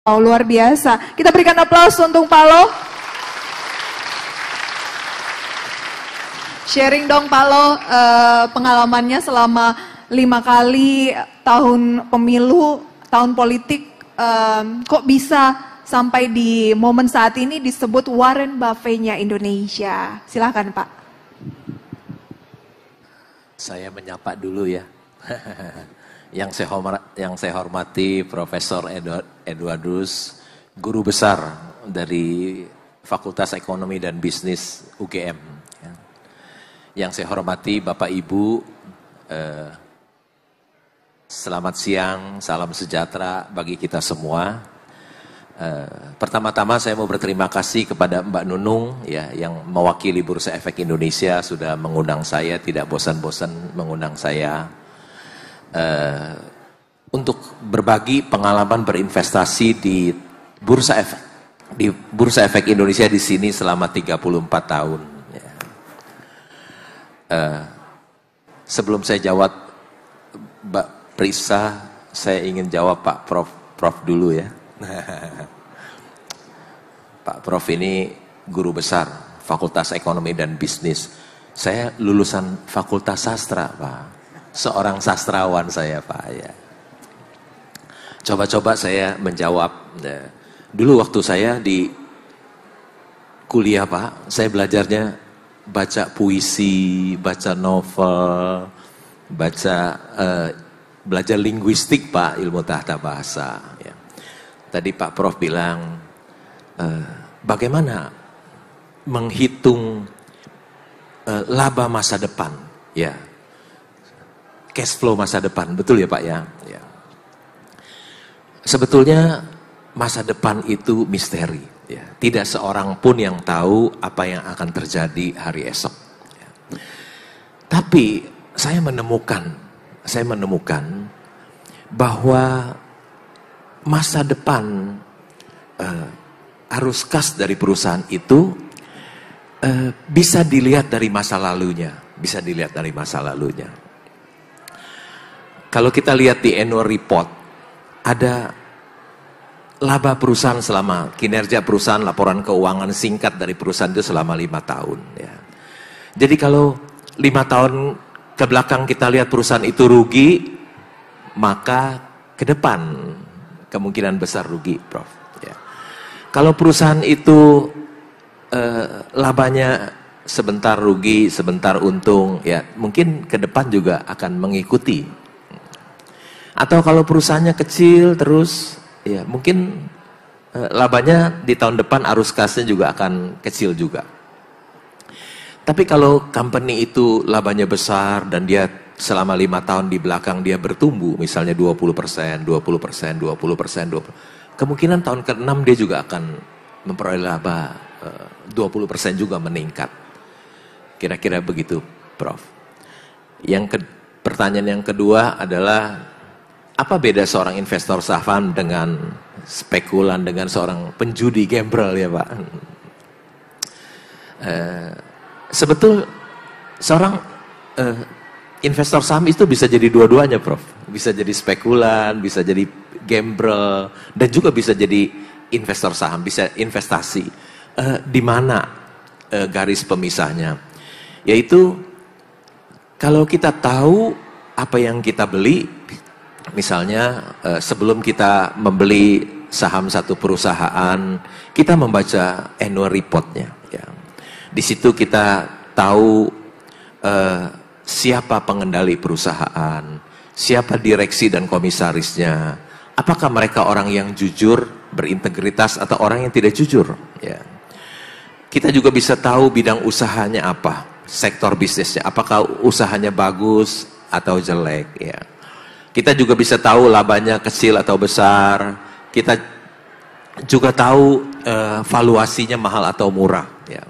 Oh, luar biasa. Kita berikan aplaus untuk Pak Lo. Sharing dong Pak Lo, pengalamannya selama 5 kali tahun pemilu, tahun politik, kok bisa sampai di momen saat ini disebut Warren Buffett-nya Indonesia. Silahkan Pak. Saya menyapa dulu ya. Yang saya hormati Profesor Edwardus, guru besar dari Fakultas Ekonomi dan Bisnis UGM. Yang saya hormati Bapak Ibu, selamat siang, salam sejahtera bagi kita semua. Pertama-tama saya mau berterima kasih kepada Mbak Nunung ya, yang mewakili Bursa Efek Indonesia sudah mengundang saya, tidak bosan-bosan mengundang saya. Untuk berbagi pengalaman berinvestasi di Bursa Efek Indonesia di sini selama 34 tahun. Ya. Sebelum saya jawab Mbak Prisa, saya ingin jawab Pak Prof dulu ya. Pak Prof ini guru besar Fakultas Ekonomi dan Bisnis. Saya lulusan Fakultas Sastra Pak. Seorang sastrawan saya Pak ya. Coba-coba saya menjawab. Dulu waktu saya di kuliah Pak, saya belajarnya baca puisi, baca novel, belajar linguistik Pak, ilmu tata bahasa. Ya. Tadi Pak Prof bilang, bagaimana menghitung laba masa depan, ya. Cash flow masa depan, betul ya Pak ya? Ya. Sebetulnya masa depan itu misteri. Ya. Tidak seorang pun yang tahu apa yang akan terjadi hari esok. Ya. Tapi saya menemukan bahwa masa depan arus kas dari perusahaan itu bisa dilihat dari masa lalunya. Kalau kita lihat di annual report, ada laba perusahaan selama kinerja perusahaan, laporan keuangan singkat dari perusahaan itu selama 5 tahun. Ya. Jadi kalau 5 tahun ke belakang kita lihat perusahaan itu rugi, maka ke depan kemungkinan besar rugi, Prof. Ya. Kalau perusahaan itu labanya sebentar rugi, sebentar untung, ya mungkin ke depan juga akan mengikuti. Atau kalau perusahaannya kecil terus, ya mungkin labanya di tahun depan arus kasnya juga akan kecil juga. Tapi kalau company itu labanya besar dan dia selama 5 tahun di belakang dia bertumbuh, misalnya 20%, kemungkinan tahun ke-6 dia juga akan memperoleh laba 20% juga meningkat. Kira-kira begitu, Prof. Pertanyaan yang kedua adalah, apa beda seorang investor saham dengan spekulan, dengan seorang penjudi gambler ya Pak? Sebetul seorang investor saham itu bisa jadi dua-duanya Prof. Bisa jadi spekulan, bisa jadi gambler, dan juga bisa jadi investor saham, bisa investasi. Di mana garis pemisahnya? Yaitu kalau kita tahu apa yang kita beli, misalnya sebelum kita membeli saham satu perusahaan, kita membaca annual report-nya. Ya. Di situ kita tahu siapa pengendali perusahaan, siapa direksi dan komisarisnya, apakah mereka orang yang jujur, berintegritas, atau orang yang tidak jujur. Ya. Kita juga bisa tahu bidang usahanya apa, sektor bisnisnya, apakah usahanya bagus atau jelek. Ya. Kita juga bisa tahu labanya kecil atau besar. Kita juga tahu valuasinya mahal atau murah. Ya.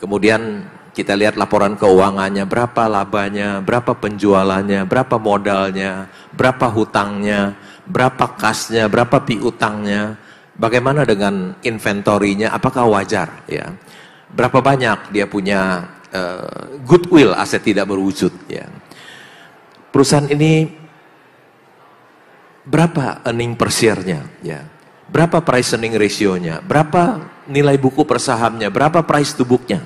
Kemudian kita lihat laporan keuangannya, berapa labanya, berapa penjualannya, berapa modalnya, berapa hutangnya, berapa kasnya, berapa piutangnya, bagaimana dengan inventorinya, apakah wajar. Ya. Berapa banyak dia punya goodwill, aset tidak berwujud. Ya. Perusahaan ini berapa earning per share-nya, ya. berapa price earning ratio-nya, berapa nilai buku per sahamnya, berapa price to book-nya.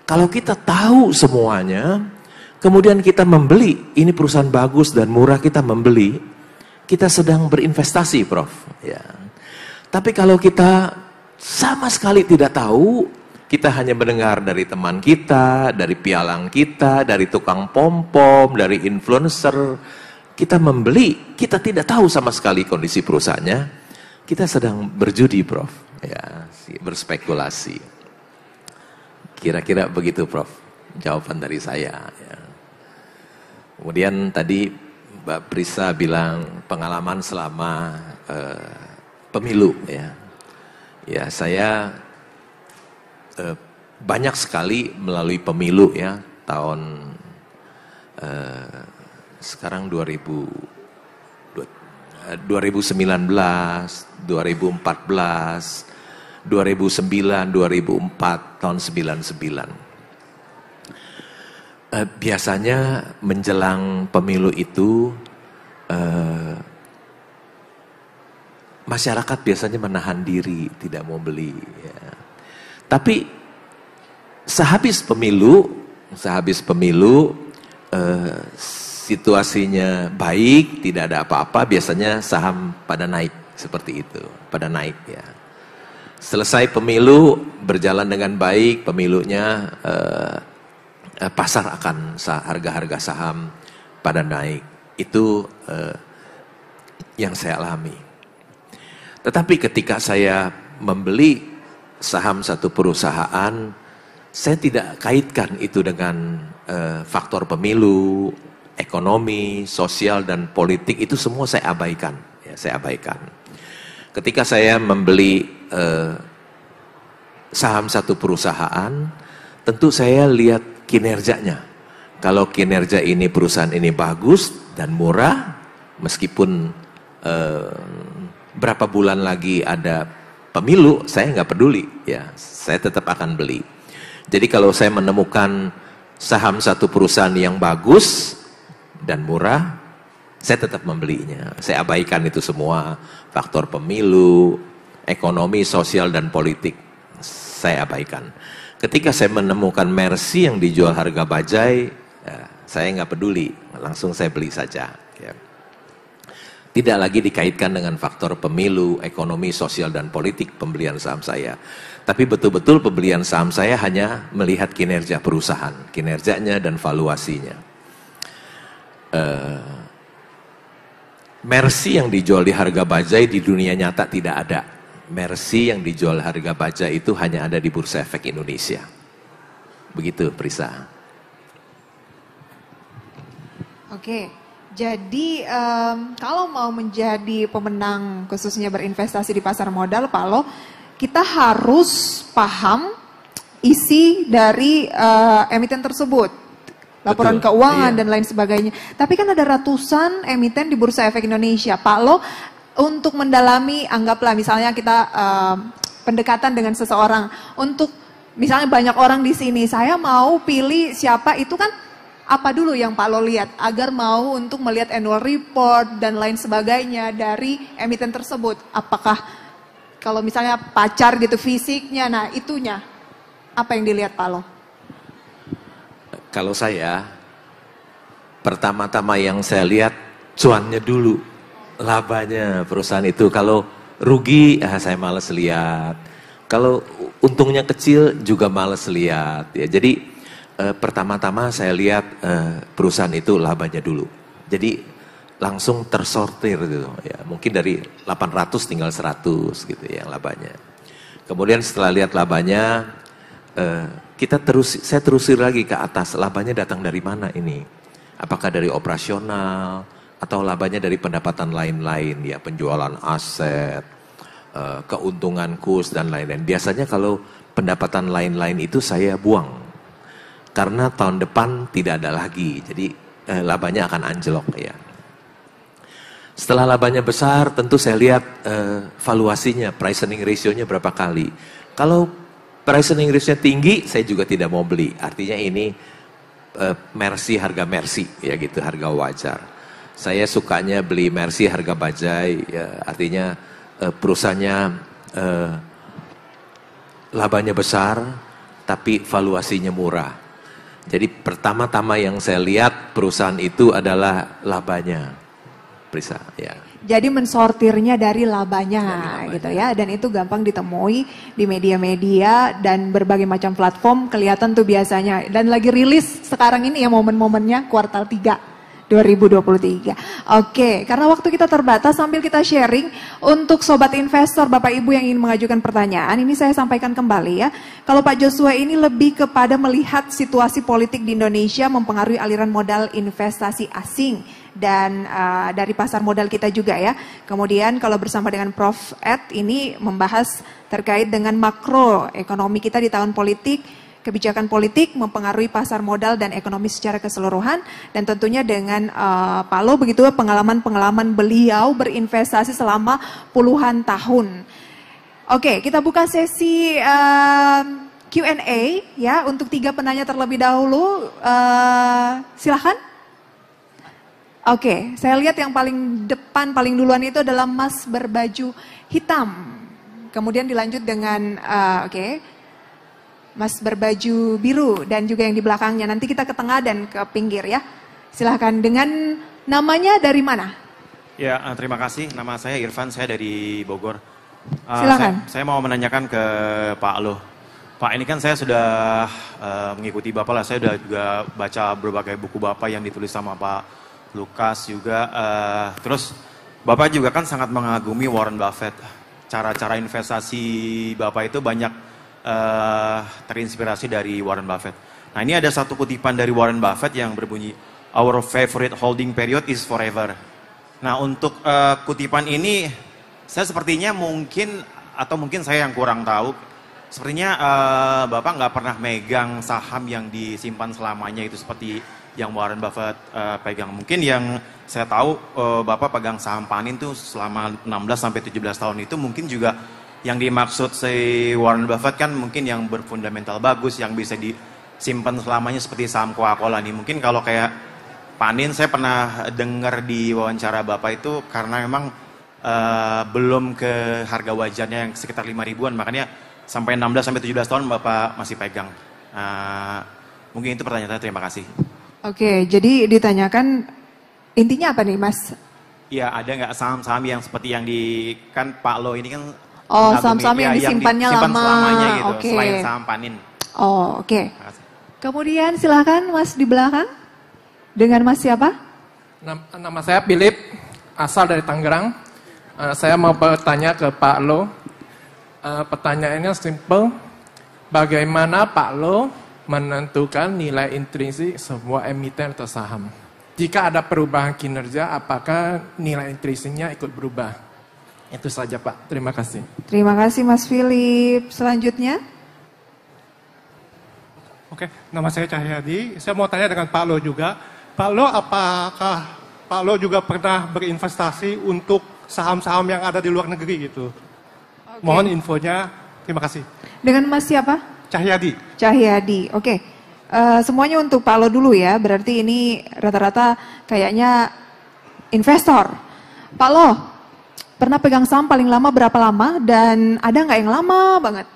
Kalau kita tahu semuanya, kemudian kita membeli, ini perusahaan bagus dan murah, kita membeli, kita sedang berinvestasi, Prof. Ya. Tapi kalau kita sama sekali tidak tahu, kita hanya mendengar dari teman kita, dari pialang kita, dari tukang pom-pom, dari influencer. Kita membeli, kita tidak tahu sama sekali kondisi perusahaannya. Kita sedang berjudi, Prof. Ya, berspekulasi. Kira-kira begitu, Prof. Jawaban dari saya. Ya. Kemudian tadi Mbak Prisa bilang pengalaman selama pemilu. Ya, ya saya banyak sekali melalui pemilu ya, tahun sekarang 2019, 2014, 2009, 2004, tahun 99. Biasanya menjelang pemilu itu masyarakat biasanya menahan diri, tidak mau beli. Ya. Tapi sehabis pemilu situasinya baik, tidak ada apa-apa, biasanya saham pada naik seperti itu, pada naik ya. Selesai pemilu berjalan dengan baik, pemilunya pasar akan harga-harga saham pada naik. Itu yang saya alami. Tetapi ketika saya membeli saham satu perusahaan, saya tidak kaitkan itu dengan faktor pemilu, ekonomi, sosial, dan politik. Itu semua saya abaikan. Ya, saya abaikan. Ketika saya membeli saham satu perusahaan, tentu saya lihat kinerjanya. Kalau kinerja ini, perusahaan ini bagus dan murah, meskipun berapa bulan lagi ada pemilu, saya nggak peduli, ya, saya tetap akan beli. Jadi kalau saya menemukan saham satu perusahaan yang bagus dan murah, saya tetap membelinya. Saya abaikan itu semua, faktor pemilu, ekonomi, sosial, dan politik. Saya abaikan. Ketika saya menemukan Mercy yang dijual harga bajai, ya, saya nggak peduli, langsung saya beli saja. Ya. Tidak lagi dikaitkan dengan faktor pemilu, ekonomi, sosial, dan politik pembelian saham saya. Tapi betul-betul pembelian saham saya hanya melihat kinerja perusahaan, kinerjanya dan valuasinya. Mercy yang dijual di harga bajai di dunia nyata tidak ada. Mercy yang dijual harga bajai itu hanya ada di Bursa Efek Indonesia. Begitu, Prisa. Oke. Jadi kalau mau menjadi pemenang khususnya berinvestasi di pasar modal, Pak Lo, kita harus paham isi dari emiten tersebut, laporan Betul, keuangan iya. dan lain sebagainya. Tapi kan ada ratusan emiten di Bursa Efek Indonesia, Pak Lo, untuk mendalami, anggaplah misalnya kita pendekatan dengan seseorang, untuk misalnya banyak orang di sini, saya mau pilih siapa itu kan. Apa dulu yang Pak Lo lihat agar mau untuk melihat annual report dan lain sebagainya dari emiten tersebut? Apakah kalau misalnya pacar gitu fisiknya, nah itunya apa yang dilihat Pak Lo? Kalau saya, pertama-tama yang saya lihat cuannya dulu, labanya perusahaan itu. Kalau rugi, saya males lihat. Kalau untungnya kecil juga males lihat. Ya, jadi pertama-tama saya lihat perusahaan itu labanya dulu. Jadi langsung tersortir gitu ya. Mungkin dari 800 tinggal 100 gitu ya labanya. Kemudian setelah lihat labanya, saya terusir lagi ke atas, labanya datang dari mana ini? Apakah dari operasional atau labanya dari pendapatan lain-lain ya, penjualan aset, keuntungan kurs dan lain-lain. Biasanya kalau pendapatan lain-lain itu saya buang. Karena tahun depan tidak ada lagi, jadi labanya akan anjlok ya. Setelah labanya besar, tentu saya lihat valuasinya, price earning ratio-nya berapa kali. Kalau price earning ratio-nya tinggi, saya juga tidak mau beli. Artinya ini Mercy, harga Mercy, ya gitu, harga wajar. Saya sukanya beli Mercy harga bajai, ya, artinya perusahaannya labanya besar, tapi valuasinya murah. Jadi pertama-tama yang saya lihat perusahaan itu adalah labanya, Prisa. Ya. Jadi mensortirnya dari labanya gitu ya, dan itu gampang ditemui di media-media dan berbagai macam platform, kelihatan tuh biasanya. Dan lagi rilis sekarang ini ya momen-momennya kuartal 3 2023. Oke, karena waktu kita terbatas, sambil kita sharing untuk sobat investor, Bapak Ibu yang ingin mengajukan pertanyaan, ini saya sampaikan kembali ya. Kalau Pak Joshua ini lebih kepada melihat situasi politik di Indonesia mempengaruhi aliran modal investasi asing dan dari pasar modal kita juga ya. Kemudian kalau bersama dengan Prof. Ed ini membahas terkait dengan makro ekonomi kita di tahun politik, kebijakan politik mempengaruhi pasar modal dan ekonomi secara keseluruhan, dan tentunya dengan Pak Lo begitu pengalaman-pengalaman beliau berinvestasi selama puluhan tahun. Oke, kita buka sesi Q&A ya untuk 3 penanya terlebih dahulu. Silahkan. Oke, saya lihat yang paling depan, paling duluan itu adalah Mas berbaju hitam. Kemudian dilanjut dengan, Mas berbaju biru dan juga yang di belakangnya. Nanti kita ke tengah dan ke pinggir ya. Silahkan, dengan namanya dari mana? Ya, terima kasih. Nama saya Irfan, saya dari Bogor. Silahkan. Saya mau menanyakan ke Pak Lo. Pak, ini kan saya sudah mengikuti Bapak lah. Saya sudah juga baca berbagai buku Bapak yang ditulis sama Pak Lukas juga. Terus Bapak juga kan sangat mengagumi Warren Buffett. Cara-cara investasi Bapak itu banyak terinspirasi dari Warren Buffett. Nah, ini ada satu kutipan dari Warren Buffett yang berbunyi, "Our favorite holding period is forever." Nah, untuk kutipan ini saya sepertinya mungkin saya yang kurang tahu. Sepertinya Bapak nggak pernah megang saham yang disimpan selamanya itu seperti yang Warren Buffett pegang. Mungkin yang saya tahu Bapak pegang saham Panin tuh selama 16 sampai 17 tahun itu mungkin juga yang dimaksud si Warren Buffett kan mungkin yang berfundamental bagus, yang bisa disimpan selamanya seperti saham Coca-Cola nih. Mungkin kalau kayak Panin saya pernah dengar di wawancara Bapak itu karena memang belum ke harga wajarnya yang sekitar 5 ribuan, makanya sampai 16 sampai 17 tahun Bapak masih pegang. Mungkin itu pertanyaan saya, terima kasih. Oke, jadi ditanyakan intinya apa nih Mas? Iya, ada nggak saham-saham yang seperti yang di kan Pak Lo ini kan saham-saham yang disimpannya lama, selamanya gitu, selain saham Panin. Oh, oke. Kemudian silahkan Mas di belakang. Dengan Mas siapa? Nama saya Philip, asal dari Tangerang. Saya mau bertanya ke Pak Lo. Pertanyaannya simple. Bagaimana Pak Lo menentukan nilai intrinsik sebuah emiten atau saham? Jika ada perubahan kinerja, apakah nilai intrinsiknya ikut berubah? Itu saja Pak, terima kasih. Terima kasih Mas Philip. Selanjutnya. Oke, nama saya Cahyadi. Saya mau tanya dengan Pak Lo juga. Pak Lo, apakah Pak Lo juga pernah berinvestasi untuk saham-saham yang ada di luar negeri gitu? Okay. Mohon infonya, terima kasih. Dengan Mas siapa? Cahyadi. Cahyadi, oke. Semuanya untuk Pak Lo dulu ya, berarti ini rata-rata kayaknya investor. Pak Lo, pernah pegang saham paling lama berapa lama dan ada nggak yang lama banget?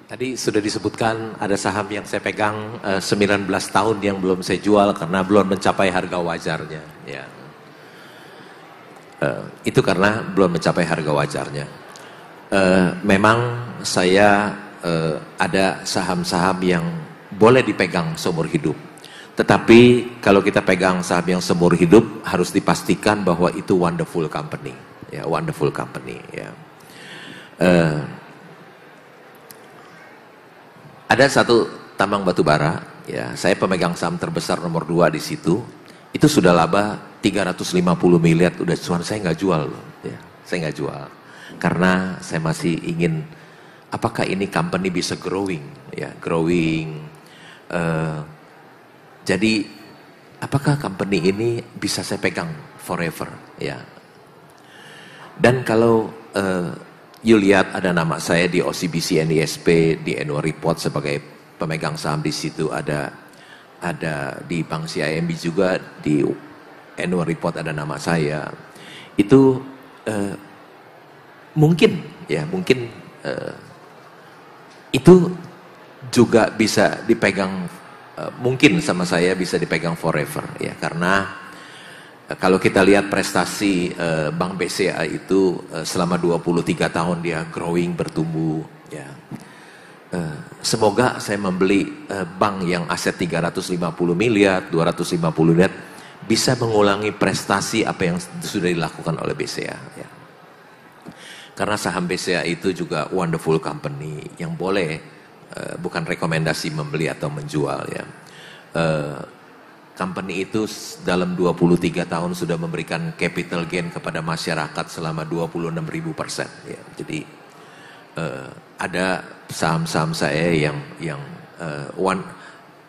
Tadi sudah disebutkan ada saham yang saya pegang 19 tahun yang belum saya jual karena belum mencapai harga wajarnya. Ya. Itu karena belum mencapai harga wajarnya. Memang saya ada saham-saham yang boleh dipegang seumur hidup. Tetapi kalau kita pegang saham yang seumur hidup harus dipastikan bahwa itu wonderful company, ya wonderful company. Ya. Ada satu tambang batu bara, ya saya pemegang saham terbesar nomor 2 di situ. Itu sudah laba 350 miliar, udah cuan saya nggak jual loh, ya saya nggak jual karena saya masih ingin apakah ini company bisa growing, ya growing. Jadi apakah company ini bisa saya pegang forever, ya. Dan kalau you lihat ada nama saya di OCBC NISP di annual report sebagai pemegang saham di situ, ada di Bank CIMB juga di annual report ada nama saya. Itu mungkin itu juga bisa dipegang, mungkin sama saya bisa dipegang forever ya, karena kalau kita lihat prestasi Bank BCA itu selama 23 tahun dia growing, bertumbuh ya. Semoga saya membeli bank yang aset 350 miliar, 250 miliar bisa mengulangi prestasi apa yang sudah dilakukan oleh BCA ya. Karena saham BCA itu juga wonderful company yang boleh, bukan rekomendasi membeli atau menjual ya. Company itu dalam 23 tahun sudah memberikan capital gain kepada masyarakat selama 26.000% ya. Jadi ada saham-saham saya yang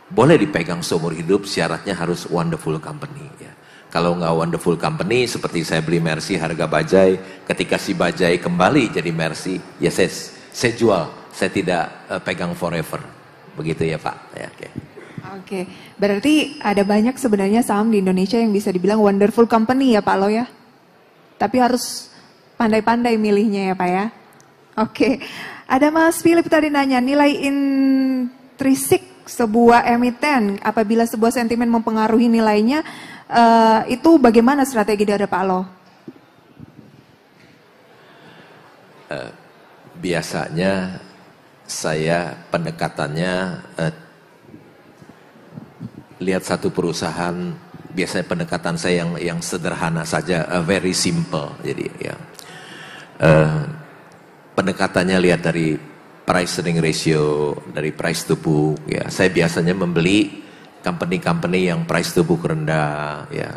boleh dipegang seumur hidup, syaratnya harus wonderful company ya. Kalau nggak wonderful company, seperti saya beli Mercy harga bajai, ketika si bajai kembali jadi Mercy, ya saya jual, saya tidak pegang forever, begitu ya Pak ya. Oke, berarti ada banyak sebenarnya saham di Indonesia yang bisa dibilang wonderful company ya Pak Lo ya. Tapi harus pandai-pandai milihnya ya Pak ya. Oke, ada Mas Philip tadi nanya nilai intrinsik sebuah emiten apabila sebuah sentimen mempengaruhi nilainya, itu bagaimana strategi dari Pak Lo? Biasanya saya pendekatannya lihat satu perusahaan, biasanya pendekatan saya yang sederhana saja, very simple. Jadi ya, pendekatannya lihat dari price earning ratio, dari price to book. Ya, saya biasanya membeli company-company yang price to book rendah, ya,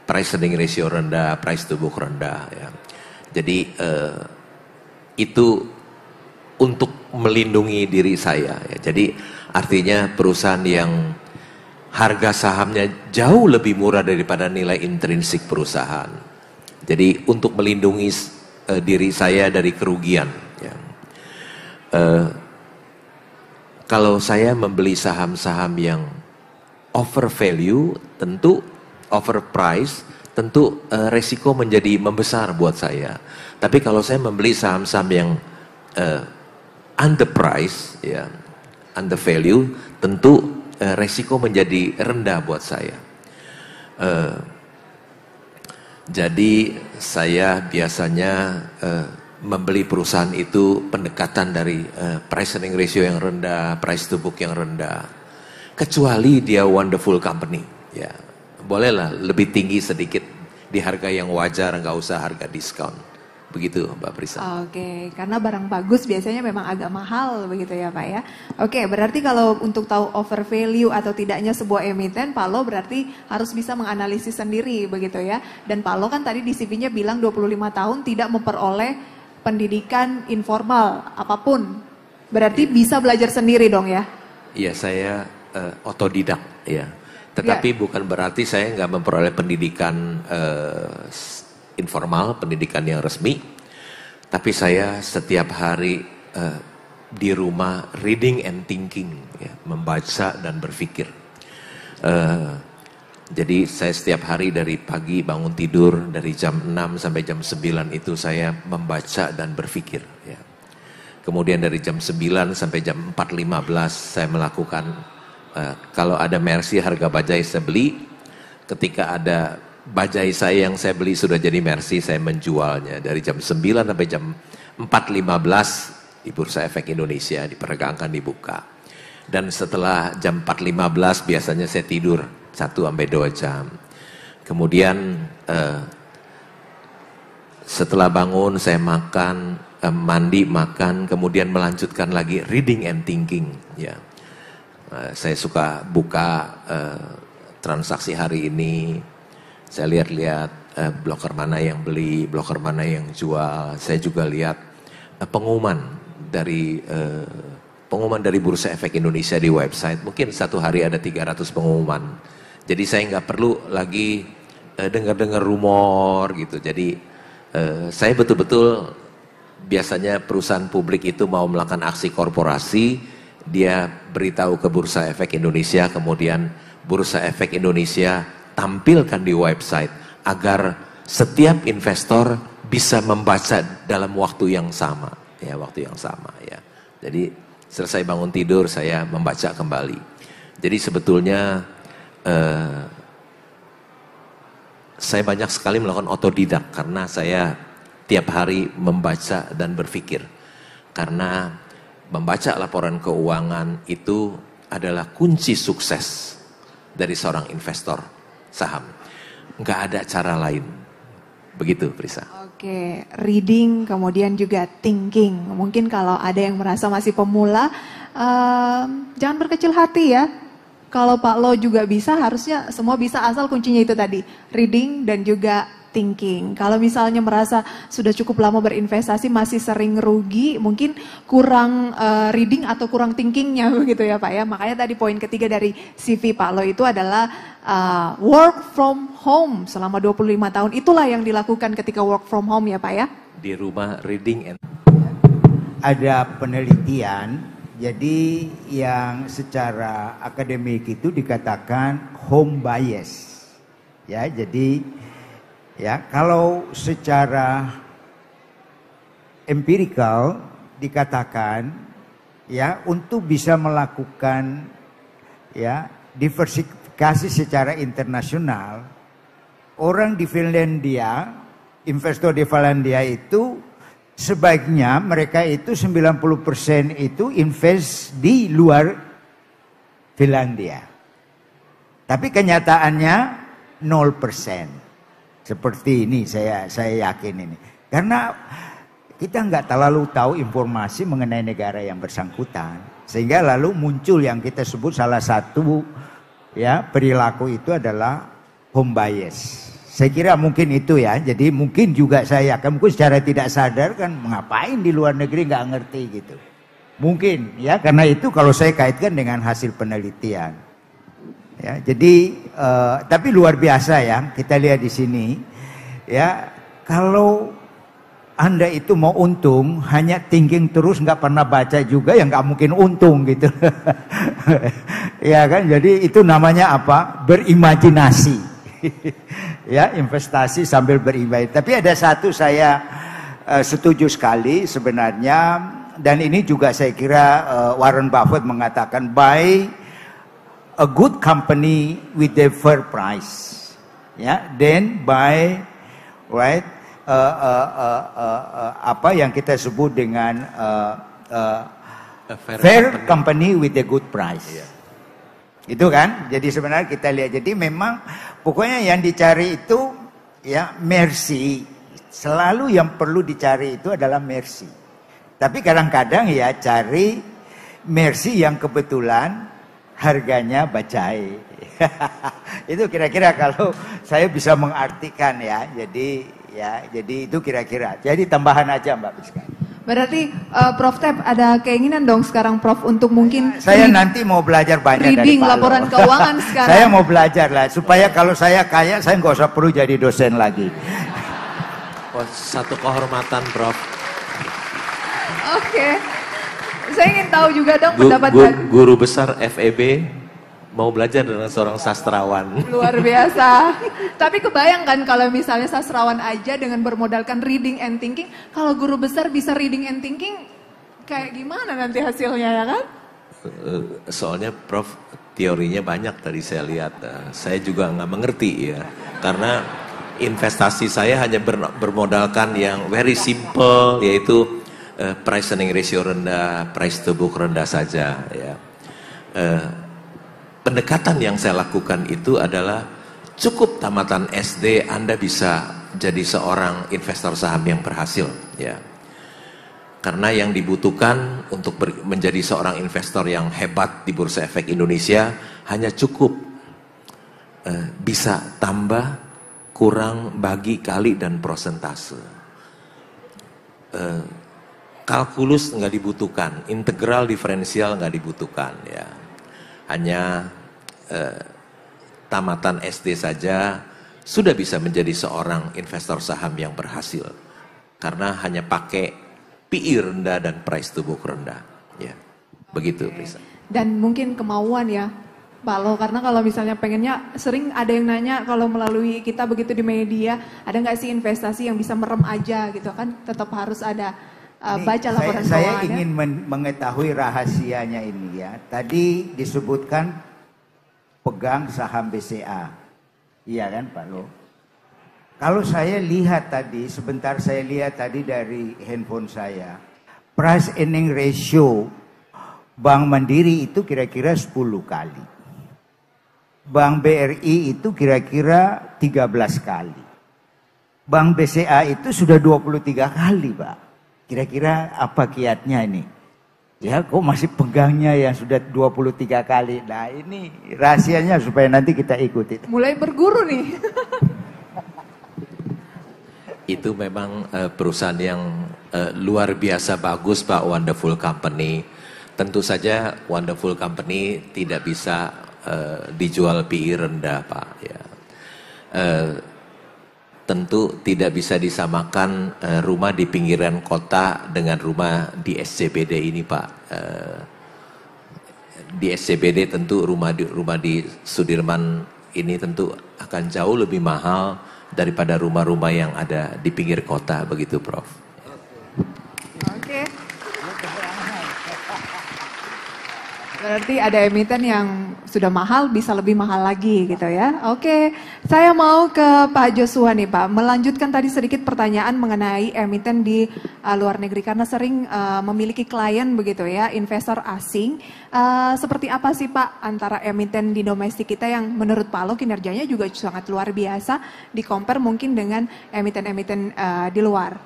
price earning ratio rendah, price to book rendah. Ya. Jadi itu untuk melindungi diri saya. Ya. Jadi artinya perusahaan yang harga sahamnya jauh lebih murah daripada nilai intrinsik perusahaan. Jadi untuk melindungi diri saya dari kerugian. Ya. Kalau saya membeli saham-saham yang over value, tentu over price, tentu resiko menjadi membesar buat saya. Tapi kalau saya membeli saham-saham yang under price, ya, under value, tentu resiko menjadi rendah buat saya. Jadi saya biasanya membeli perusahaan itu pendekatan dari price earning ratio yang rendah, price to book yang rendah. Kecuali dia wonderful company, ya bolehlah lebih tinggi sedikit di harga yang wajar, nggak usah harga diskon. Begitu Mbak Prisa. Oke, karena barang bagus biasanya memang agak mahal begitu ya Pak ya. Oke, berarti kalau untuk tahu over value atau tidaknya sebuah emiten, Pak Lo berarti harus bisa menganalisis sendiri begitu ya. Dan Pak Lo kan tadi di CV-nya bilang 25 tahun tidak memperoleh pendidikan informal apapun. Berarti bisa belajar sendiri dong ya? Iya, saya otodidak ya. Tetapi bukan berarti saya nggak memperoleh pendidikan informal, pendidikan yang resmi, tapi saya setiap hari di rumah reading and thinking, ya, membaca dan berpikir. Jadi saya setiap hari dari pagi bangun tidur dari jam 6 sampai jam 9 itu saya membaca dan berpikir. Ya. Kemudian dari jam 9 sampai jam 4.15 saya melakukan, kalau ada Mercy harga bajai saya beli, ketika ada bajai saya yang saya beli sudah jadi Mercy, saya menjualnya dari jam 9 sampai jam 4.15 di Bursa Efek Indonesia diperdagangkan, dibuka. Dan setelah jam 4.15 biasanya saya tidur 1-2 jam. Kemudian setelah bangun saya makan, mandi, makan, kemudian melanjutkan lagi reading and thinking. Ya, saya suka buka transaksi hari ini. Saya lihat-lihat broker mana yang beli, broker mana yang jual. Saya juga lihat pengumuman dari Bursa Efek Indonesia di website. Mungkin satu hari ada 300 pengumuman. Jadi saya nggak perlu lagi dengar-dengar rumor gitu. Jadi saya betul-betul biasanya perusahaan publik itu mau melakukan aksi korporasi, dia beritahu ke Bursa Efek Indonesia, kemudian Bursa Efek Indonesia tampilkan di website agar setiap investor bisa membaca dalam waktu yang sama, ya waktu yang sama ya. Jadi selesai bangun tidur saya membaca kembali. Jadi sebetulnya saya banyak sekali melakukan otodidak karena saya tiap hari membaca dan berpikir. Karena membaca laporan keuangan itu adalah kunci sukses dari seorang investor saham. Nggak ada cara lain. Begitu, Prisa. Oke, reading kemudian juga thinking. Mungkin kalau ada yang merasa masih pemula, jangan berkecil hati ya. Kalau Pak Lo juga bisa, harusnya semua bisa, asal kuncinya itu tadi, reading dan juga thinking. Kalau misalnya merasa sudah cukup lama berinvestasi masih sering rugi, mungkin kurang reading atau kurang thinkingnya begitu ya Pak ya. Makanya tadi poin ketiga dari CV Pak Lo itu adalah work from home selama 25 tahun. Itulah yang dilakukan ketika work from home ya Pak ya. Di rumah reading and... Ada penelitian, jadi yang secara akademik itu dikatakan home bias. Ya, jadi ya, kalau secara empirikal dikatakan ya, untuk bisa melakukan ya diversifikasi secara internasional, orang di Finlandia, investor di Finlandia itu sebaiknya mereka itu 90% itu invest di luar Finlandia. Tapi kenyataannya 0%. Seperti ini saya yakin ini. Karena kita nggak terlalu tahu informasi mengenai negara yang bersangkutan. Sehingga lalu muncul yang kita sebut salah satu ya perilaku itu adalah home bias. Saya kira mungkin itu ya. Jadi mungkin juga saya akan mungkin secara tidak sadar kan ngapain di luar negeri nggak ngerti gitu. Mungkin ya, karena itu kalau saya kaitkan dengan hasil penelitian. Ya, jadi tapi luar biasa ya, kita lihat di sini ya, kalau Anda itu mau untung hanya thinking terus nggak pernah baca juga ya nggak mungkin untung gitu. Ya kan, jadi itu namanya apa? Berimajinasi. Ya, investasi sambil berimajinasi. Tapi ada satu saya setuju sekali sebenarnya, dan ini juga saya kira Warren Buffett mengatakan buy a good company with a fair price, ya, then buy right apa yang kita sebut dengan fair company with a good price. Yeah. Itu kan, jadi sebenarnya kita lihat, jadi memang pokoknya yang dicari itu ya mercy, selalu yang perlu dicari itu adalah mercy. Tapi kadang-kadang ya cari mercy yang kebetulan harganya bajai. Itu kira-kira kalau saya bisa mengartikan ya. Jadi itu kira-kira. Jadi tambahan aja Mbak Priska. Berarti Prof Tep ada keinginan dong sekarang Prof untuk mungkin saya nanti mau belajar banyak reading dari Pak laporan Lo. keuangan sekarang. Saya mau belajar lah supaya kalau saya kaya saya nggak usah perlu jadi dosen lagi. Oh, satu kehormatan Prof. Oke. Saya ingin tahu juga dong pendapat guru besar FEB mau belajar dengan seorang sastrawan. Luar biasa. Tapi kebayangkan kalau misalnya sastrawan aja dengan bermodalkan reading and thinking, kalau guru besar bisa reading and thinking, kayak gimana nanti hasilnya ya kan? Soalnya Prof teorinya banyak tadi saya lihat. Saya juga nggak mengerti ya. Karena investasi saya hanya bermodalkan yang very simple, yaitu price earning ratio rendah, price to book rendah saja ya. Pendekatan yang saya lakukan itu adalah cukup tamatan SD Anda bisa jadi seorang investor saham yang berhasil ya. Karena yang dibutuhkan untuk menjadi seorang investor yang hebat di Bursa Efek Indonesia hanya cukup bisa tambah, kurang, bagi, kali, dan prosentase. Kalkulus nggak dibutuhkan, integral diferensial nggak dibutuhkan ya. Hanya tamatan SD saja sudah bisa menjadi seorang investor saham yang berhasil. Karena hanya pakai PI rendah dan price to book rendah. Ya, begitu Prisa. Dan mungkin kemauan ya. Pak Lo, karena kalau misalnya pengennya, sering ada yang nanya kalau melalui kita begitu di media, ada nggak sih investasi yang bisa merem aja gitu kan, tetap harus ada baca laporan keuangannya. Saya ingin mengetahui rahasianya ini ya. Tadi disebutkan pegang saham BCA, iya kan Pak Lo? Kalau saya lihat tadi, sebentar saya lihat tadi dari handphone saya, price earning ratio Bank Mandiri itu kira-kira 10 kali. Bank BRI itu kira-kira 13 kali. Bank BCA itu sudah 23 kali, Pak. Kira-kira apa kiatnya ini? Ya, kok masih pegangnya yang sudah 23 kali. Nah, ini rahasianya supaya nanti kita ikuti. Mulai berguru nih. Itu memang perusahaan yang luar biasa bagus, Pak. Wonderful Company. Tentu saja Wonderful Company tidak bisa dijual PI rendah, Pak. Ya. Tentu tidak bisa disamakan rumah di pinggiran kota dengan rumah di SCBD ini, Pak. Di SCBD tentu rumah di Sudirman ini tentu akan jauh lebih mahal daripada rumah-rumah yang ada di pinggir kota, begitu, Prof. Oke. Berarti ada emiten yang sudah mahal bisa lebih mahal lagi gitu ya. Oke, saya mau ke Pak Joshua nih Pak. Melanjutkan tadi sedikit pertanyaan mengenai emiten di luar negeri. Karena sering memiliki klien begitu ya, investor asing. Seperti apa sih Pak antara emiten di domestik kita yang menurut Pak Lo kinerjanya juga sangat luar biasa. Di-compare mungkin dengan emiten-emiten di luar.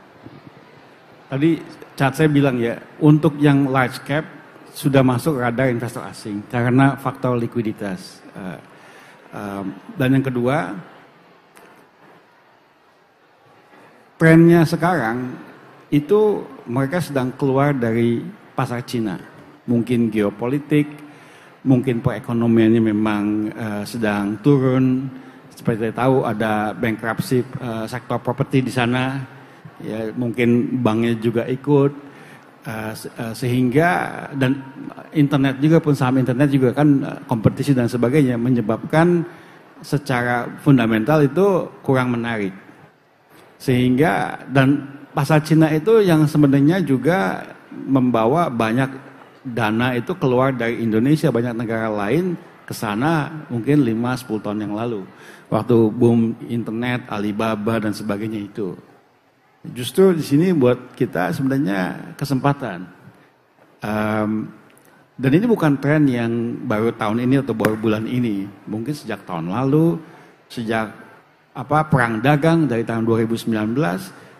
Tadi saat saya bilang ya, untuk yang large cap, sudah masuk radar investor asing karena faktor likuiditas. Dan yang kedua, trennya sekarang itu mereka sedang keluar dari pasar Cina. Mungkin geopolitik, mungkin perekonomiannya memang sedang turun. Seperti kita tahu ada bankruptcy sektor properti di sana. Ya, mungkin banknya juga ikut. Sehingga dan internet juga pun, saham internet juga kan kompetisi dan sebagainya menyebabkan secara fundamental itu kurang menarik. Sehingga dan pasar Cina itu yang sebenarnya juga membawa banyak dana itu keluar dari Indonesia, banyak negara lain ke sana mungkin 5-10 tahun yang lalu. Waktu boom internet, Alibaba dan sebagainya itu. Justru di sini buat kita sebenarnya kesempatan. Dan ini bukan tren yang baru tahun ini atau baru bulan ini. Mungkin sejak tahun lalu, sejak perang dagang dari tahun 2019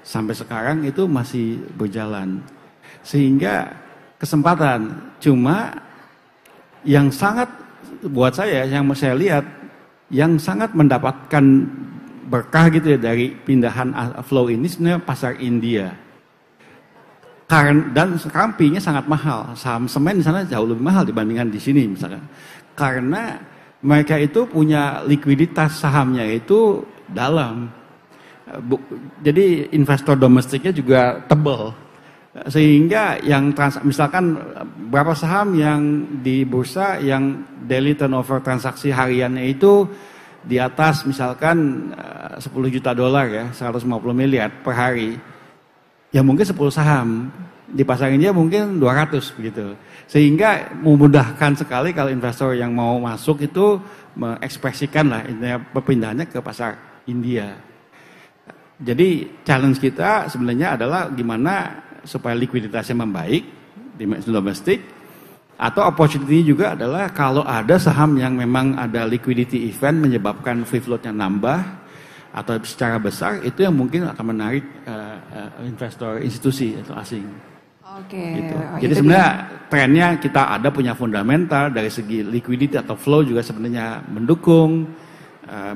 sampai sekarang itu masih berjalan. Sehingga kesempatan. Cuma yang sangat buat saya, yang saya lihat, yang sangat mendapatkan berkah gitu ya dari pindahan flow ini sebenarnya pasar India. Dan sekarang PI-nya sangat mahal. Saham semen di sana jauh lebih mahal dibandingkan di sini misalkan. Karena mereka itu punya likuiditas sahamnya itu dalam. Jadi investor domestiknya juga tebal. Sehingga yang misalkan berapa saham yang di bursa yang daily turnover transaksi hariannya itu di atas misalkan $10 juta ya, 150 miliar per hari. Ya mungkin 10 saham. Di pasar India mungkin 200 begitu. Sehingga memudahkan sekali kalau investor yang mau masuk itu mengekspresikan lah perpindahannya ke pasar India. Jadi challenge kita sebenarnya adalah gimana supaya likuiditasnya membaik di domestik. Atau opportunity juga adalah kalau ada saham yang memang ada liquidity event menyebabkan free float-nya nambah atau secara besar, itu yang mungkin akan menarik investor institusi atau asing. Oke. Gitu. Jadi sebenarnya trennya kita ada punya fundamental dari segi liquidity atau flow juga sebenarnya mendukung,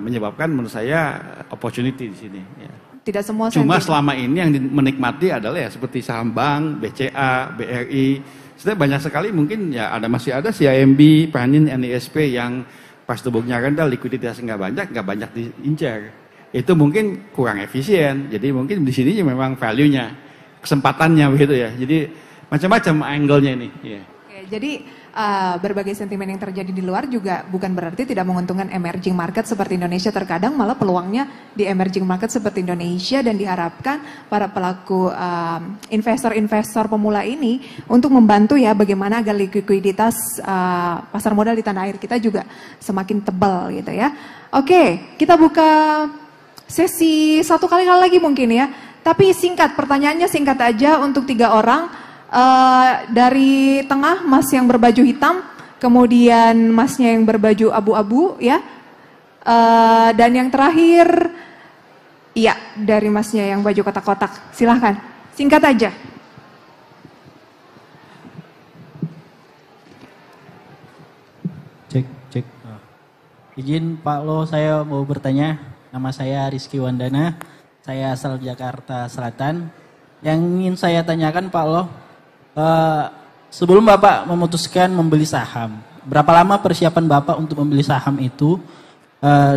menyebabkan menurut saya opportunity di sini. Ya. Tidak semua. Cuma selama ini yang menikmati adalah ya seperti saham bank, BCA, BRI. Sebenarnya banyak sekali mungkin ya masih ada CIMB, Panin, NISP yang pas tubuhnya rendah, likuiditas nggak banyak diincar. Itu mungkin kurang efisien. Jadi mungkin di sini memang value-nya, kesempatannya begitu ya. Jadi macam-macam angle-nya ini. Yeah. Oke, Jadi berbagai sentimen yang terjadi di luar juga bukan berarti tidak menguntungkan emerging market seperti Indonesia. Terkadang malah peluangnya di emerging market seperti Indonesia, dan diharapkan para pelaku investor-investor pemula ini untuk membantu ya bagaimana agar likuiditas pasar modal di tanah air kita juga semakin tebal gitu ya. Oke, kita buka sesi satu kali lagi mungkin ya. Tapi singkat, pertanyaannya singkat aja untuk 3 orang. Dari tengah mas yang berbaju hitam, kemudian masnya yang berbaju abu-abu ya, dan yang terakhir iya dari masnya yang baju kotak-kotak. Silahkan singkat aja. Cek. Izin Pak Lo, saya mau bertanya. Nama saya Rizky Wandana, saya asal Jakarta Selatan. Yang ingin saya tanyakan Pak Lo, sebelum Bapak memutuskan membeli saham, berapa lama persiapan Bapak untuk membeli saham itu?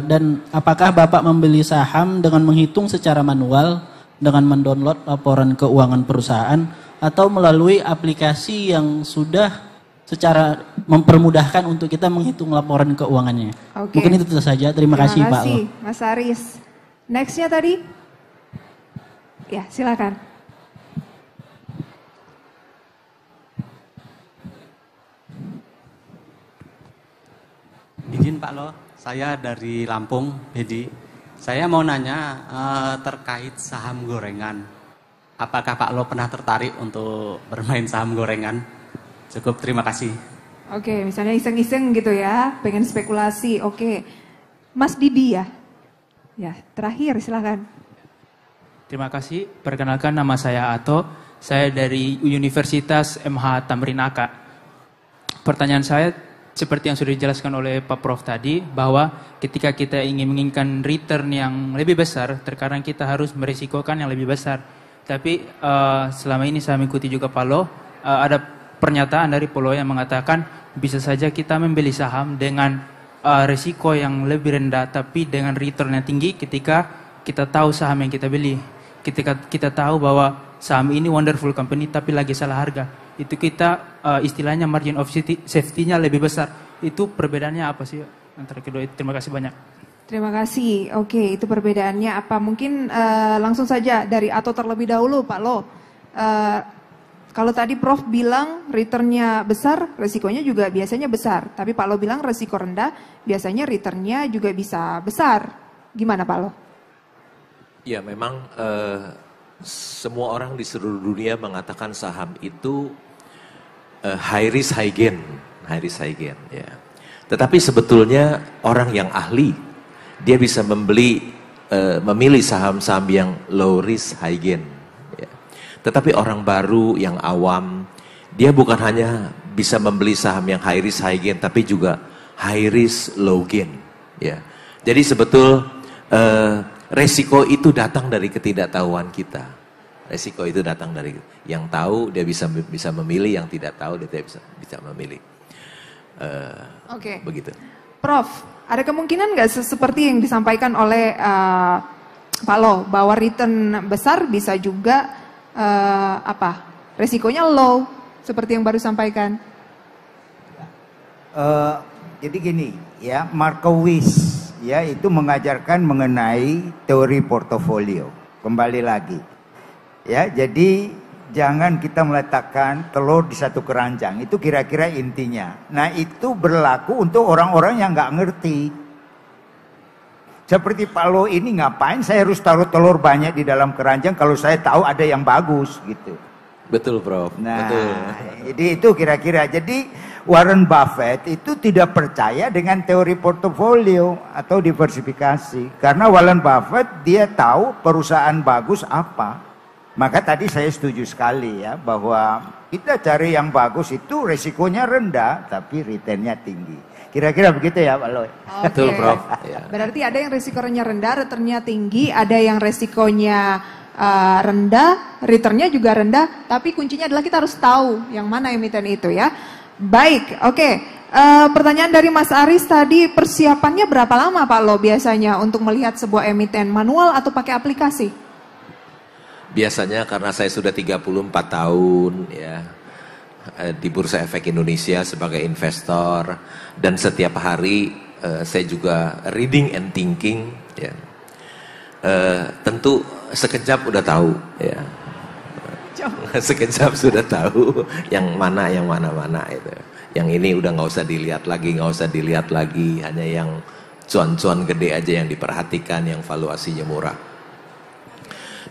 Dan apakah Bapak membeli saham dengan menghitung secara manual, dengan mendownload laporan keuangan perusahaan, atau melalui aplikasi yang sudah secara mempermudahkan untuk kita menghitung laporan keuangannya? Oke. Mungkin itu saja. Terima kasih Pak Lo. Mas Aris. Nextnya tadi? Ya, silakan. Izin Pak Lo, saya dari Lampung, Hedi. Saya mau nanya terkait saham gorengan. Apakah Pak Lo pernah tertarik untuk bermain saham gorengan? Cukup, terima kasih. Oke, misalnya iseng-iseng gitu ya, pengen spekulasi. Oke, Mas Didi ya? Ya, terakhir silakan. Terima kasih, perkenalkan nama saya Ato. Saya dari Universitas MH Tamrinaka. Pertanyaan saya, seperti yang sudah dijelaskan oleh Pak Prof tadi, bahwa ketika kita ingin menginginkan return yang lebih besar, terkadang kita harus merisikokan yang lebih besar. Tapi selama ini saya mengikuti juga Pak Lo, ada pernyataan dari Pak Lo yang mengatakan bisa saja kita membeli saham dengan risiko yang lebih rendah, tapi dengan return yang tinggi ketika kita tahu saham yang kita beli. Ketika kita tahu bahwa saham ini wonderful company tapi lagi salah harga, itu kita istilahnya margin of safety-nya lebih besar. Itu perbedaannya apa sih antara kedua itu? Terima kasih banyak. Terima kasih. Oke, itu perbedaannya apa? Mungkin langsung saja dari Ato terlebih dahulu, Pak Lo. Kalau tadi Prof bilang returnnya besar, resikonya juga biasanya besar. Tapi Pak Lo bilang resiko rendah, biasanya returnnya juga bisa besar. Gimana Pak Lo? Ya memang semua orang di seluruh dunia mengatakan saham itu high risk high gain, ya. Tetapi sebetulnya orang yang ahli dia bisa memilih saham-saham yang low risk high gain. Ya. Tetapi orang baru yang awam dia bukan hanya bisa membeli saham yang high risk high gain, tapi juga high risk low gain. Ya. Jadi resiko itu datang dari ketidaktahuan kita. Resiko itu datang dari yang tahu dia bisa memilih, yang tidak tahu dia tidak bisa memilih. Oke. Begitu. Prof, ada kemungkinan nggak seperti yang disampaikan oleh Pak Lo bahwa return besar bisa juga resikonya low seperti yang baru sampaikan? Jadi gini ya, Markowitz ya itu mengajarkan mengenai teori portofolio. Kembali lagi ya, jadi jangan kita meletakkan telur di satu keranjang, itu kira-kira intinya. Nah itu berlaku untuk orang-orang yang nggak ngerti. Seperti Pak Lo ini, ngapain saya harus taruh telur banyak di dalam keranjang kalau saya tahu ada yang bagus gitu. Betul Prof. Nah, betul. Jadi itu kira-kira. Jadi Warren Buffett itu tidak percaya dengan teori portofolio atau diversifikasi. Karena Warren Buffett dia tahu perusahaan bagus apa. Maka tadi saya setuju sekali ya bahwa kita cari yang bagus itu resikonya rendah tapi returnnya tinggi. Kira-kira begitu ya Pak Loy. Betul Prof. Ya. Berarti ada yang resikonya rendah, returnnya tinggi, ada yang resikonya rendah, returnnya juga rendah, tapi kuncinya adalah kita harus tahu yang mana emiten itu ya. Baik, oke. Pertanyaan dari Mas Aris tadi, persiapannya berapa lama Pak Lo biasanya untuk melihat sebuah emiten, manual atau pakai aplikasi? Biasanya karena saya sudah 34 tahun ya, di Bursa Efek Indonesia sebagai investor, dan setiap hari saya juga reading and thinking, ya. Tentu sekejap udah tahu, ya. Sekejap sudah tahu yang mana itu. Yang ini udah nggak usah dilihat lagi, hanya yang cuan-cuan gede aja yang diperhatikan, yang valuasinya murah.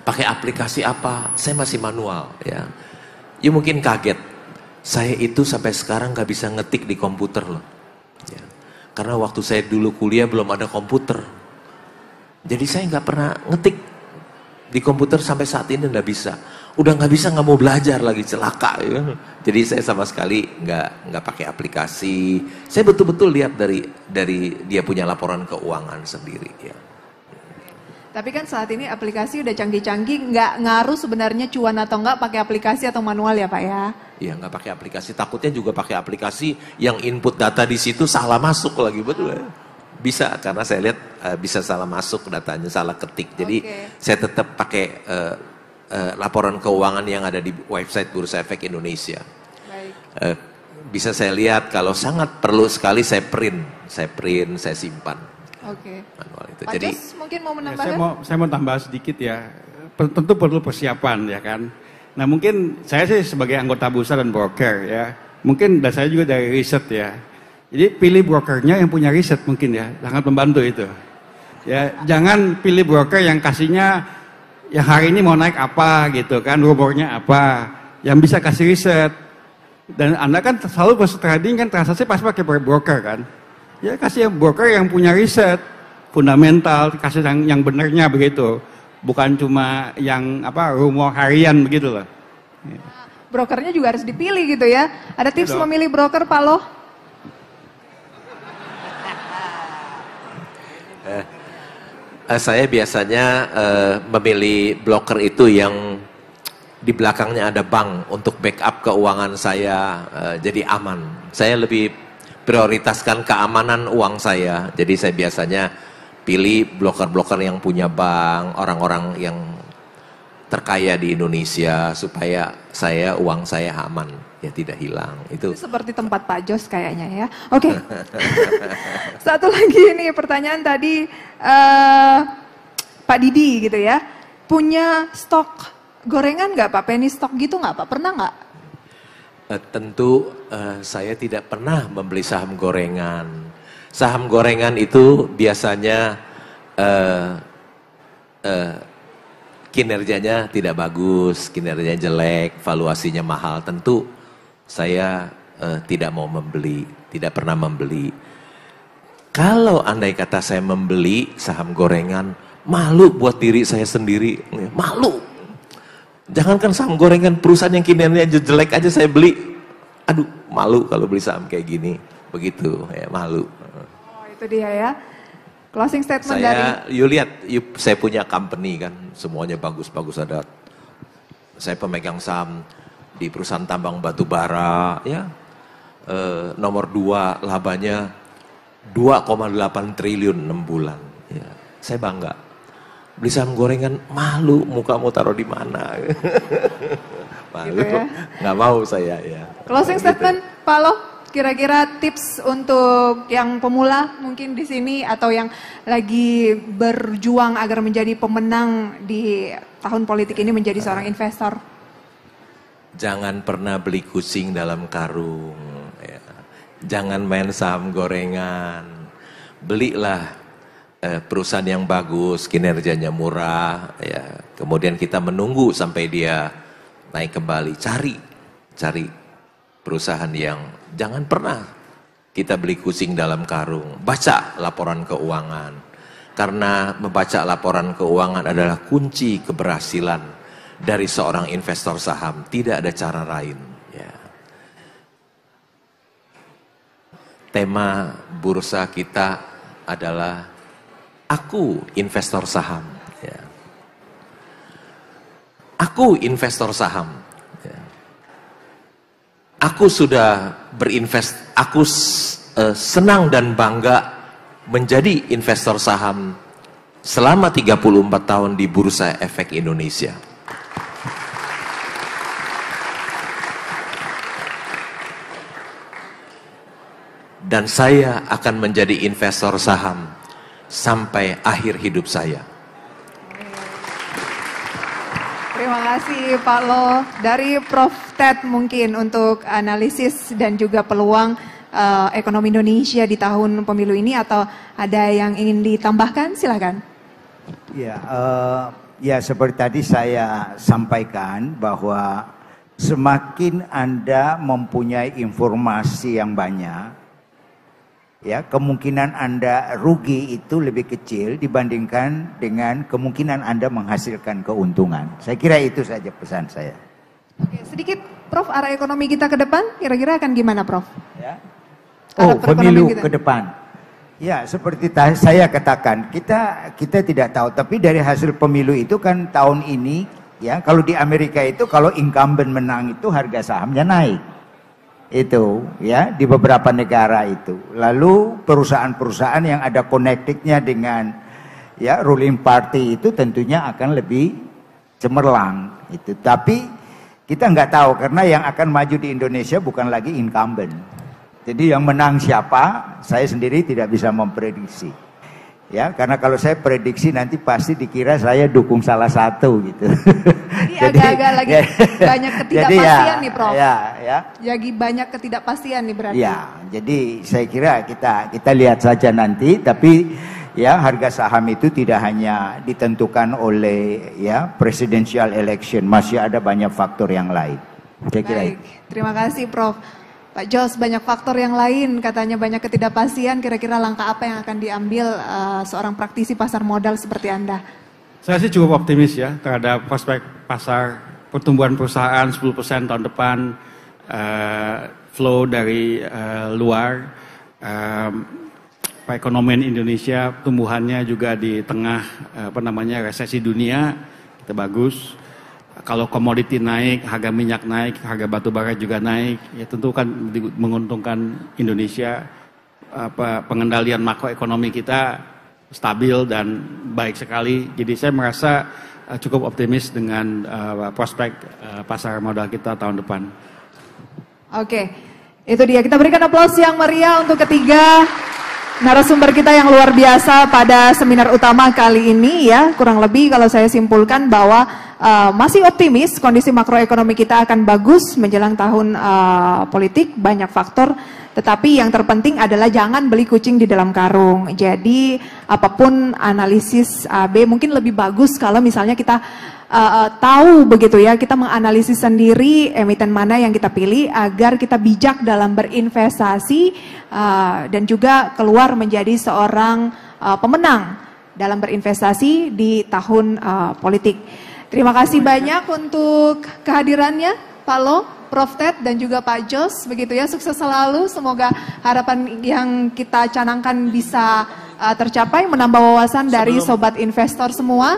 Pakai aplikasi apa? Saya masih manual, ya. You mungkin kaget, saya itu sampai sekarang nggak bisa ngetik di komputer loh, ya. Karena waktu saya dulu kuliah belum ada komputer, jadi saya nggak pernah ngetik di komputer sampai saat ini nggak bisa. Udah nggak bisa, nggak mau belajar lagi, celaka, ya. Jadi saya sama sekali nggak pakai aplikasi. Saya betul-betul lihat dari dia punya laporan keuangan sendiri, ya. Tapi kan saat ini aplikasi udah canggih-canggih, nggak ngaruh sebenarnya cuan atau nggak pakai aplikasi atau manual ya Pak ya? Iya, nggak pakai aplikasi. Takutnya juga pakai aplikasi yang input data di situ salah masuk lagi, betul ya? Bisa, karena saya lihat bisa salah masuk datanya, salah ketik. Jadi saya tetap pakai laporan keuangan yang ada di website Bursa Efek Indonesia. Baik. Bisa saya lihat, kalau sangat perlu sekali saya print, saya simpan. Oke. Manual itu. Pak Jadi Jos mungkin mau menambahkan? Saya mau tambah sedikit ya. Tentu perlu persiapan ya kan. Nah mungkin saya sih sebagai anggota bursa dan broker ya. Mungkin dan saya juga dari riset ya. Jadi pilih brokernya yang punya riset mungkin ya. Sangat membantu itu. Ya, jangan pilih broker yang kasihnya yang hari ini mau naik apa gitu kan, rumornya apa. Yang bisa kasih riset. Dan Anda kan selalu pas trading kan transaksi pasti pakai broker kan. Ya kasih broker yang punya riset fundamental, kasih yang benernya begitu, bukan cuma yang rumor harian begitu loh. Brokernya juga harus dipilih gitu ya. Ada tips memilih broker Pak Lo? Saya biasanya memilih broker itu yang di belakangnya ada bank untuk backup keuangan saya, jadi aman. Saya lebih prioritaskan keamanan uang saya. Jadi saya biasanya pilih broker-broker yang punya bank, orang-orang yang terkaya di Indonesia, supaya uang saya aman, ya tidak hilang. Itu seperti tempat Pak Jos kayaknya ya. Oke. Satu lagi nih pertanyaan tadi Pak Didi gitu ya. Punya stok gorengan nggak Pak? Penny stok gitu nggak Pak? Pernah nggak? Tentu saya tidak pernah membeli saham gorengan. Saham gorengan itu biasanya kinerjanya tidak bagus, kinerjanya jelek, valuasinya mahal. Tentu saya tidak mau membeli, tidak pernah membeli. Kalau andai kata saya membeli saham gorengan, malu buat diri saya sendiri, malu. Jangankan saham gorengan, perusahaan yang kinerjanya jelek aja saya beli. Aduh, malu kalau beli saham kayak gini. Begitu, ya malu. Oh, itu dia ya. Closing statement dari... Saya punya company kan, semuanya bagus-bagus ada. Saya pemegang saham di perusahaan tambang batu bara, ya. Nomor 2 labanya 2,8 triliun 6 bulan. Ya. Saya bangga. Beli saham gorengan, malu, muka mau taruh di mana? Malu, gitu ya? Nggak mau saya ya. Closing statement, gitu. Pak Lo, kira-kira tips untuk yang pemula mungkin di sini atau yang lagi berjuang agar menjadi pemenang di tahun politik ini menjadi seorang investor? Jangan pernah beli kucing dalam karung. Ya. Jangan main saham gorengan. Belilah perusahaan yang bagus, kinerjanya murah, ya. Kemudian kita menunggu sampai dia naik kembali. Cari perusahaan yang jangan pernah kita beli kucing dalam karung. Baca laporan keuangan, karena membaca laporan keuangan adalah kunci keberhasilan dari seorang investor saham. Tidak ada cara lain. Ya. Tema bursa kita adalah aku investor saham. Ya. Aku investor saham. Ya. Aku sudah aku senang dan bangga menjadi investor saham selama 34 tahun di Bursa Efek Indonesia. dan saya akan menjadi investor saham sampai akhir hidup saya. Terima kasih Pak Lo. Dari Prof. Ted mungkin untuk analisis dan juga peluang ekonomi Indonesia di tahun pemilu ini, atau ada yang ingin ditambahkan? Silakan. Ya seperti tadi saya sampaikan bahwa semakin Anda mempunyai informasi yang banyak, ya kemungkinan Anda rugi itu lebih kecil dibandingkan dengan kemungkinan Anda menghasilkan keuntungan. Saya kira itu saja pesan saya. Oke, sedikit Prof, arah ekonomi kita ke depan kira-kira akan gimana Prof? Ya. Oh, pemilu ke depan. Ya, seperti saya katakan, kita tidak tahu, tapi dari hasil pemilu itu kan tahun ini, ya kalau di Amerika itu kalau incumbent menang itu harga sahamnya naik. Itu ya di beberapa negara itu. Lalu perusahaan-perusahaan yang ada connectednya dengan ya ruling party itu tentunya akan lebih cemerlang itu. Tapi kita nggak tahu karena yang akan maju di Indonesia bukan lagi incumbent. Jadi yang menang siapa, saya sendiri tidak bisa memprediksi. Ya, karena kalau saya prediksi nanti pasti dikira saya dukung salah satu gitu. Jadi agak-agak lagi banyak ketidakpastian nih Prof. Ya. Jadi banyak ketidakpastian nih berarti. Ya, jadi saya kira kita lihat saja nanti. Tapi ya harga saham itu tidak hanya ditentukan oleh ya presidential election, masih ada banyak faktor yang lain. Saya kira Baik, terima kasih Prof. Pak Jos, banyak faktor yang lain, katanya banyak ketidakpastian, kira-kira langkah apa yang akan diambil seorang praktisi pasar modal seperti Anda? Saya sih cukup optimis ya terhadap prospek pasar, pertumbuhan perusahaan 10% tahun depan, flow dari luar, perekonomian Indonesia tumbuhannya juga di tengah resesi dunia kita bagus. Kalau komoditi naik, harga minyak naik, harga batu bara juga naik, ya tentu kan menguntungkan Indonesia. Pengendalian makroekonomi kita stabil dan baik sekali. Jadi saya merasa cukup optimis dengan prospek pasar modal kita tahun depan. Oke, itu dia. Kita berikan aplaus yang meriah untuk ketiga narasumber kita yang luar biasa pada seminar utama kali ini ya. Kurang lebih kalau saya simpulkan bahwa masih optimis kondisi makroekonomi kita akan bagus menjelang tahun politik, banyak faktor. Tetapi yang terpenting adalah jangan beli kucing di dalam karung. Jadi apapun analisis AB mungkin lebih bagus kalau misalnya kita tahu begitu ya, kita menganalisis sendiri emiten mana yang kita pilih agar kita bijak dalam berinvestasi dan juga keluar menjadi seorang pemenang dalam berinvestasi di tahun politik. Terima kasih banyak untuk kehadirannya Pak Lo, Prof. Ted dan juga Pak Jos, begitu ya, sukses selalu, semoga harapan yang kita canangkan bisa tercapai, menambah wawasan dari sobat investor semua.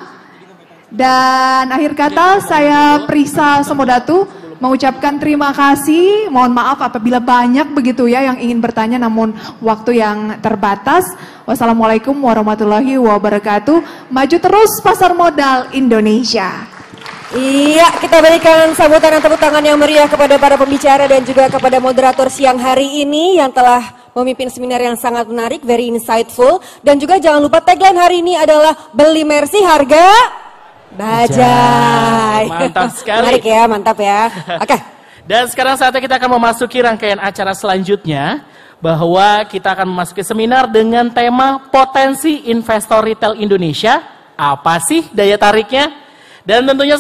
Dan akhir kata saya Prisa Somodatu mengucapkan terima kasih, mohon maaf apabila banyak begitu ya yang ingin bertanya namun waktu yang terbatas. Wassalamualaikum warahmatullahi wabarakatuh. Maju terus pasar modal Indonesia. Iya, kita berikan sambutan dan tepuk tangan yang meriah kepada para pembicara dan juga kepada moderator siang hari ini yang telah memimpin seminar yang sangat menarik, very insightful. Dan juga jangan lupa tagline hari ini adalah beli Mercy harga bajai. Mantap sekali. Menarik ya, mantap ya. Oke. Dan sekarang saatnya kita akan memasuki rangkaian acara selanjutnya, bahwa kita akan memasuki seminar dengan tema potensi investor retail Indonesia. Apa sih daya tariknya? Dan tentunya